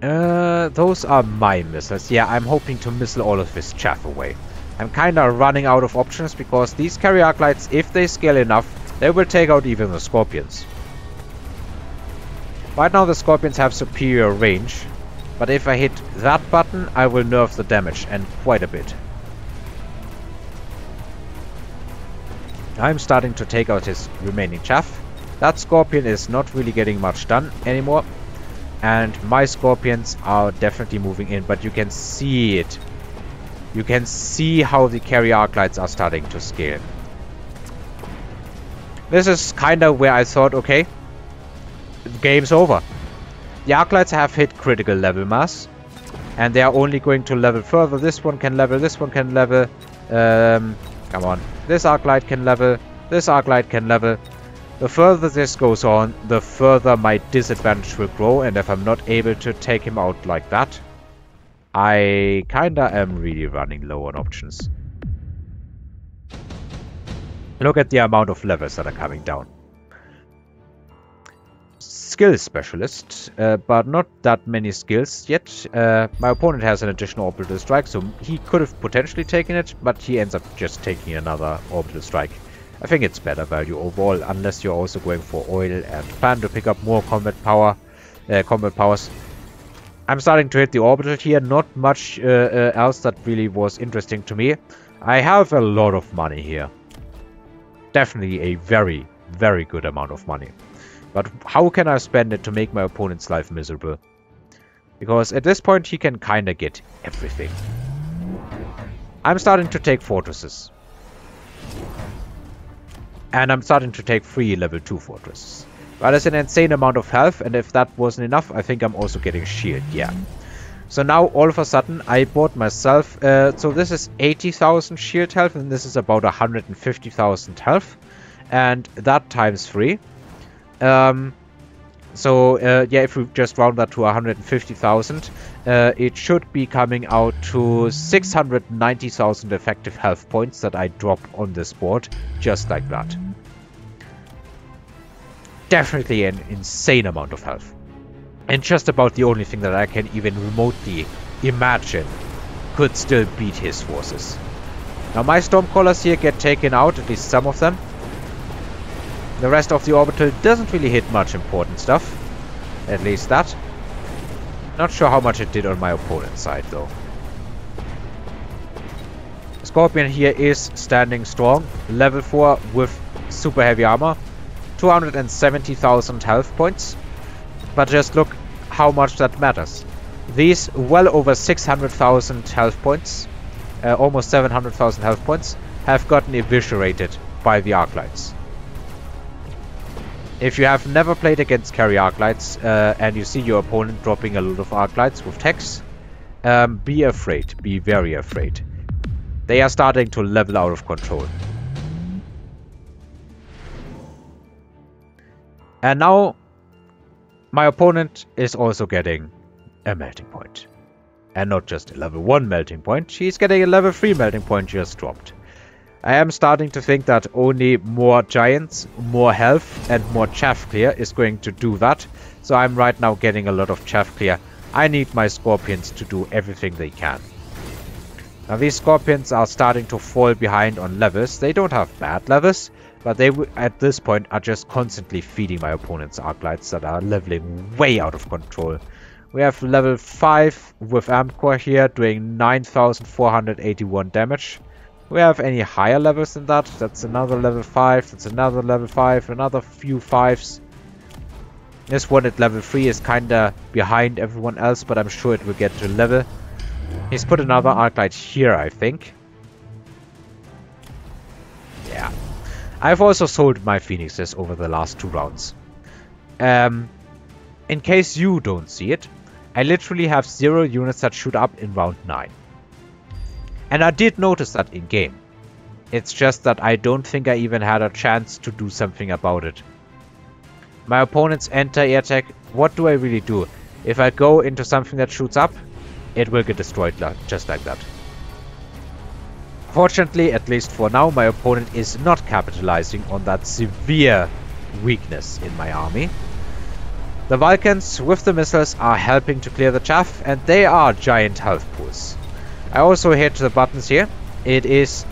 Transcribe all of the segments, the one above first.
Those are my missiles. Yeah, I'm hoping to missile all of this chaff away. I'm kinda running out of options because these carrier glides, if they scale enough, they will take out even the Scorpions. Right now the Scorpions have superior range, but if I hit that button, I will nerf the damage, and quite a bit. I'm starting to take out his remaining chaff. That Scorpion is not really getting much done anymore. And my Scorpions are definitely moving in, but you can see it. You can see how the carrier arc lights are starting to scale. This is kind of where I thought, okay, the game's over. The arc lights have hit critical level mass, and they are only going to level further. This one can level, this one can level. Come on. This arc light can level, this arc light can level. The further this goes on, the further my disadvantage will grow, and if I'm not able to take him out like that, I kinda am really running low on options. Look at the amount of levels that are coming down. Skill specialist, but not that many skills yet. My opponent has an additional orbital strike, so he could have potentially taken it, but he ends up just taking another orbital strike. I think it's better value overall, unless you're also going for oil and plan to pick up more combat powers. I'm starting to hit the orbital here, not much else that really was interesting to me. I have a lot of money here. Definitely a very, very good amount of money. But how can I spend it to make my opponent's life miserable? Because at this point he can kinda get everything. I'm starting to take fortresses. And I'm starting to take 3 level 2 fortresses. That is an insane amount of health, and if that wasn't enough, I think I'm also getting shield, yeah. So now, all of a sudden, I bought myself, so this is 80,000 shield health, and this is about 150,000 health. And that times 3. Yeah, if we just round that to 150,000, it should be coming out to 690,000 effective health points that I drop on this board, just like that. Definitely an insane amount of health. And just about the only thing that I can even remotely imagine could still beat his forces. Now my Stormcrawlers here get taken out, at least some of them. The rest of the orbital doesn't really hit much important stuff. At least that. Not sure how much it did on my opponent's side though. Scorpion here is standing strong. Level 4 with super heavy armor. 270,000 health points. But just look how much that matters. These well over 600,000 health points, almost 700,000 health points, have gotten eviscerated by the arc lights. If you have never played against carry arc lights and you see your opponent dropping a lot of arc lights with techs, be afraid, be very afraid. They are starting to level out of control. And now my opponent is also getting a melting point. And not just a level 1 melting point, she's getting a level 3 melting point just dropped. I am starting to think that only more giants, more health, and more chaff clear is going to do that. So I'm right now getting a lot of chaff clear. I need my Scorpions to do everything they can. Now these Scorpions are starting to fall behind on levels. They don't have bad levels, but they at this point are just constantly feeding my opponent's arc lights that are leveling way out of control. We have level 5 with Amcore here doing 9,481 damage. We have any higher levels than that? That's another level 5, that's another level 5, another few 5s. This one at level 3 is kinda behind everyone else, but I'm sure it will get to level. He's put another arc light here, I think. Yeah. I've also sold my Phoenixes over the last 2 rounds. In case you don't see it, I literally have 0 units that shoot up in round 9. And I did notice that in game. It's just that I don't think I even had a chance to do something about it. My opponent's anti-air tech, what do I really do? If I go into something that shoots up, it will get destroyed just like that. Fortunately, at least for now, my opponent is not capitalizing on that severe weakness in my army. The Vulcans with the missiles are helping to clear the chaff, and they are giant health pools. I also hit the buttons here. It is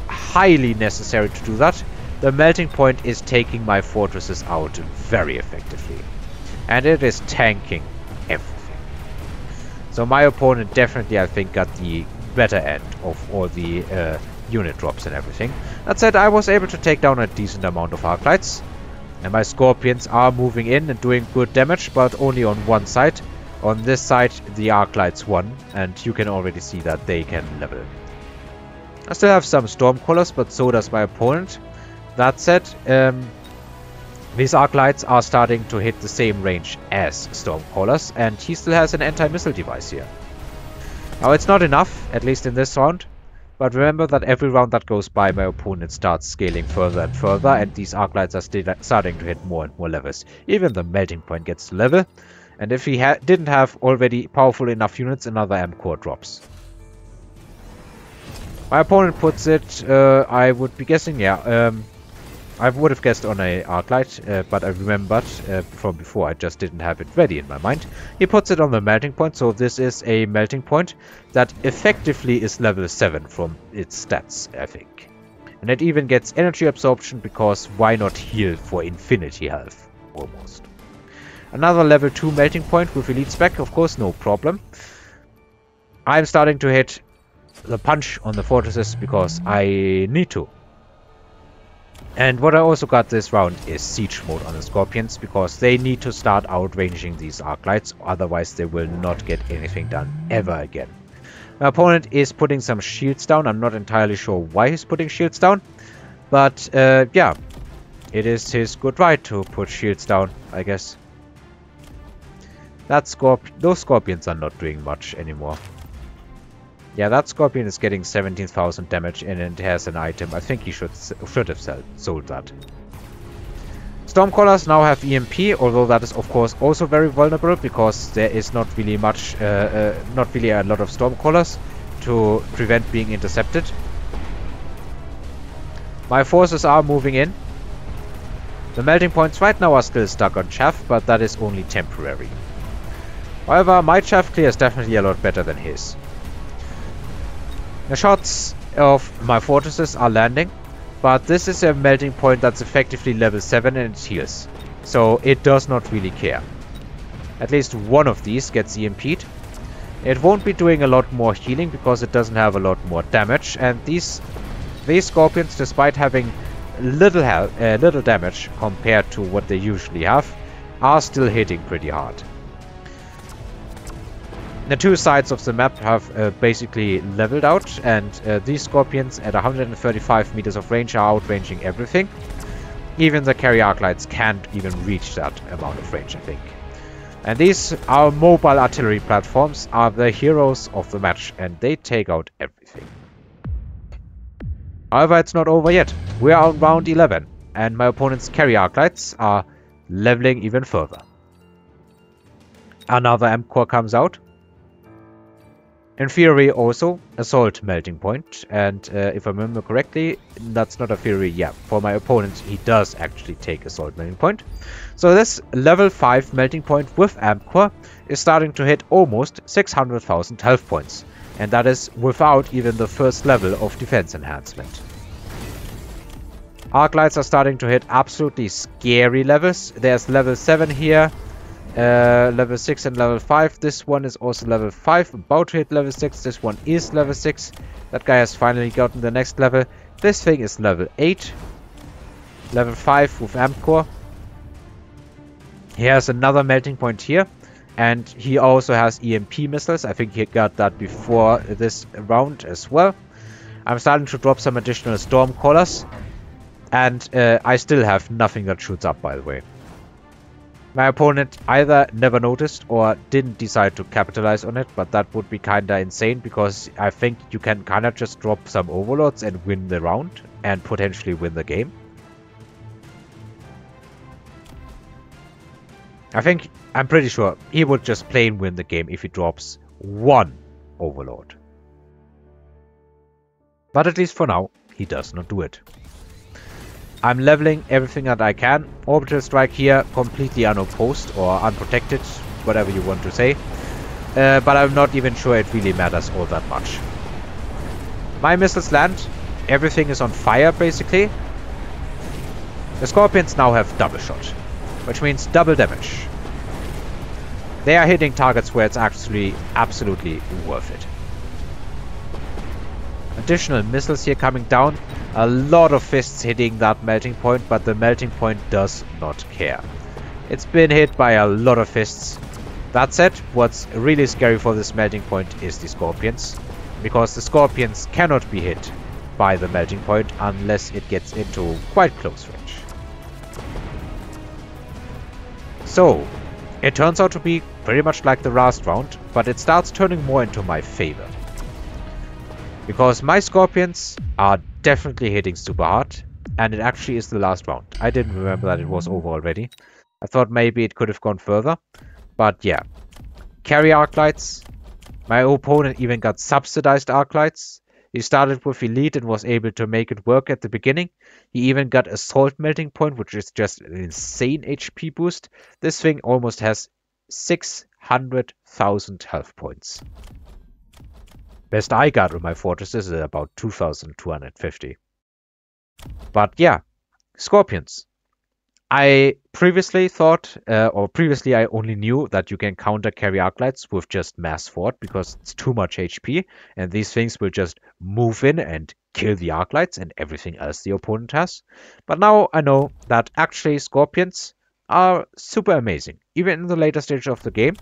highly necessary to do that. The melting point is taking my fortresses out very effectively. And it is tanking everything. So my opponent definitely, I think, got the better end of all the unit drops and everything. That said, I was able to take down a decent amount of Arclights. And my Scorpions are moving in and doing good damage, but only on one side. On this side, the Arclights won, and you can already see that they can level. I still have some Stormcrawlers, but so does my opponent. That said, these Arclights are starting to hit the same range as Stormcrawlers, and he still has an anti-missile device here. Now, it's not enough, at least in this round, but remember that every round that goes by, my opponent starts scaling further and further, and these Arclights are still starting to hit more and more levels. Even the melting point gets to level, and if he didn't have already powerful enough units, another M-Core drops. My opponent puts it, I would be guessing, yeah, I would have guessed on a Arclight, but I remembered from before, I just didn't have it ready in my mind. He puts it on the melting point, so this is a melting point that effectively is level 7 from its stats, I think. And it even gets energy absorption, because why not heal for infinity health, almost. Another level 2 melting point with elite spec, of course, no problem. I'm starting to hit the punch on the fortresses because I need to. And what I also got this round is siege mode on the Scorpions, because they need to start outranging these Arclights, otherwise they will not get anything done ever again. My opponent is putting some shields down. I'm not entirely sure why he's putting shields down, but yeah, it is his good right to put shields down, I guess. Those Scorpions are not doing much anymore. Yeah, that Scorpion is getting 17,000 damage and it has an item. I think he should have sold that. Stormcrawlers now have EMP, although that is of course also very vulnerable, because there is not really a lot of Stormcrawlers to prevent being intercepted. My forces are moving in. The melting points right now are still stuck on chaff, but that is only temporary. However, my chaff clear is definitely a lot better than his. The shots of my fortresses are landing, but this is a melting point that's effectively level 7 and it heals. So it does not really care. At least one of these gets EMP'd. It won't be doing a lot more healing because it doesn't have a lot more damage, and these Scorpions, despite having little damage compared to what they usually have, are still hitting pretty hard. The two sides of the map have basically leveled out, and these Scorpions at 135 meters of range are outranging everything. Even the carry Arclights can't even reach that amount of range, I think. And these, our mobile artillery platforms, are the heroes of the match, and they take out everything. However, it's not over yet. We are on round 11, and my opponent's carry Arclights are leveling even further. Another M-Core comes out. In theory also, Assault melting point, and if I remember correctly, that's not a theory, yeah, for my opponent he does actually take Assault melting point. So this level 5 melting point with M-Core is starting to hit almost 600,000 health points, and that is without even the first level of defense enhancement. Arclights are starting to hit absolutely scary levels. There's level 7 here. Level 6 and level 5. This one is also level 5, about to hit level 6. This one is level 6. That guy has finally gotten the next level. This thing is level 8. Level 5 with M-Core. He has another melting point here. And he also has EMP missiles. I think he got that before this round as well. I'm starting to drop some additional Stormcrawlers. And I still have nothing that shoots up, by the way. My opponent either never noticed or didn't decide to capitalize on it, but that would be kinda insane, because I think you can kinda just drop some overlords and win the round and potentially win the game. I'm pretty sure he would just plain win the game if he drops one overlord. But at least for now, he does not do it. I'm leveling everything that I can. Orbital strike here, completely unopposed or unprotected, whatever you want to say. But I'm not even sure it really matters all that much. My missiles land. Everything is on fire, basically. The Scorpions now have double shot, which means double damage. They are hitting targets where it's actually absolutely worth it. Additional missiles here coming down. A lot of fists hitting that melting point, but the melting point does not care. It's been hit by a lot of fists. That said, what's really scary for this melting point is the Scorpions, because the Scorpions cannot be hit by the melting point unless it gets into quite close range. So, it turns out to be pretty much like the last round, but it starts turning more into my favor. Because my Scorpions are definitely hitting super hard, and it actually is the last round. I didn't remember that it was over already. I thought maybe it could have gone further, but yeah. Carry arc lights. My opponent even got subsidized arc lights. He started with elite and was able to make it work at the beginning. He even got assault melting point, which is just an insane HP boost. This thing almost has 600,000 health points. Best I got with my fortresses is about 2,250. But yeah, Scorpions. I previously thought, previously I only knew that you can counter carry arc lights with just mass fort because it's too much HP, and these things will just move in and kill the arc lights and everything else the opponent has. But now I know that actually Scorpions are super amazing, even in the later stage of the game.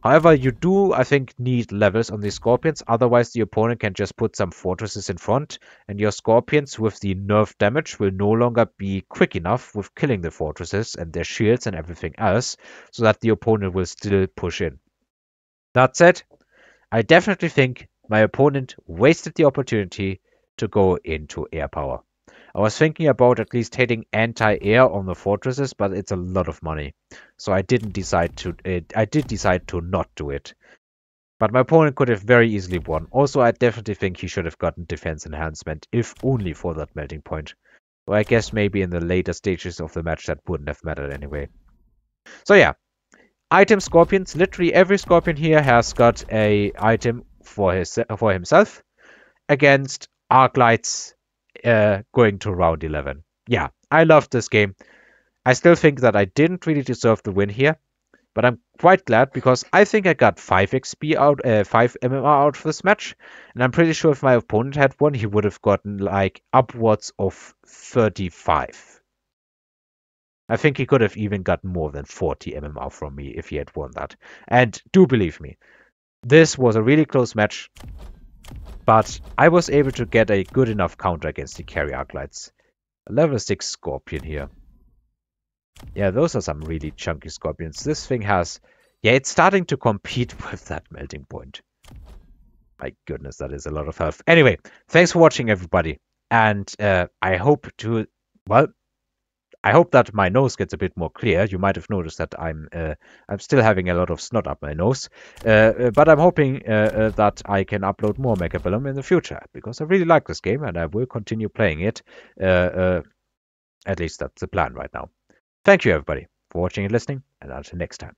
However, you do, I think, need levels on these Scorpions, otherwise the opponent can just put some fortresses in front, and your Scorpions with the nerf damage will no longer be quick enough with killing the fortresses and their shields and everything else, so that the opponent will still push in. That said, I definitely think my opponent wasted the opportunity to go into air power. I was thinking about at least hitting anti-air on the fortresses, but it's a lot of money. So I did decide to not do it. But my opponent could have very easily won. Also, I definitely think he should have gotten defense enhancement, if only for that melting point. So I guess maybe in the later stages of the match that wouldn't have mattered anyway. So yeah, item Scorpions. Literally every Scorpion here has got a item for himself against arc lights. Going to round 11. Yeah, I love this game. I still think that I didn't really deserve the win here, but I'm quite glad because I think I got 5 XP out, 5 MMR out for this match, and I'm pretty sure if my opponent had won, he would have gotten like upwards of 35. I think he could have even got more than 40 MMR from me if he had won that. And do believe me, this was a really close match. But I was able to get a good enough counter against the carry arc lights. A level 6 Scorpion here. Yeah, those are some really chunky Scorpions. This thing has... Yeah, it's starting to compete with that melting point. My goodness, that is a lot of health. Anyway, thanks for watching, everybody. And I hope to... Well, I hope that my nose gets a bit more clear. You might have noticed that I'm still having a lot of snot up my nose. But I'm hoping that I can upload more Mechabellum in the future, because I really like this game and I will continue playing it. At least that's the plan right now. Thank you, everybody, for watching and listening, and until next time.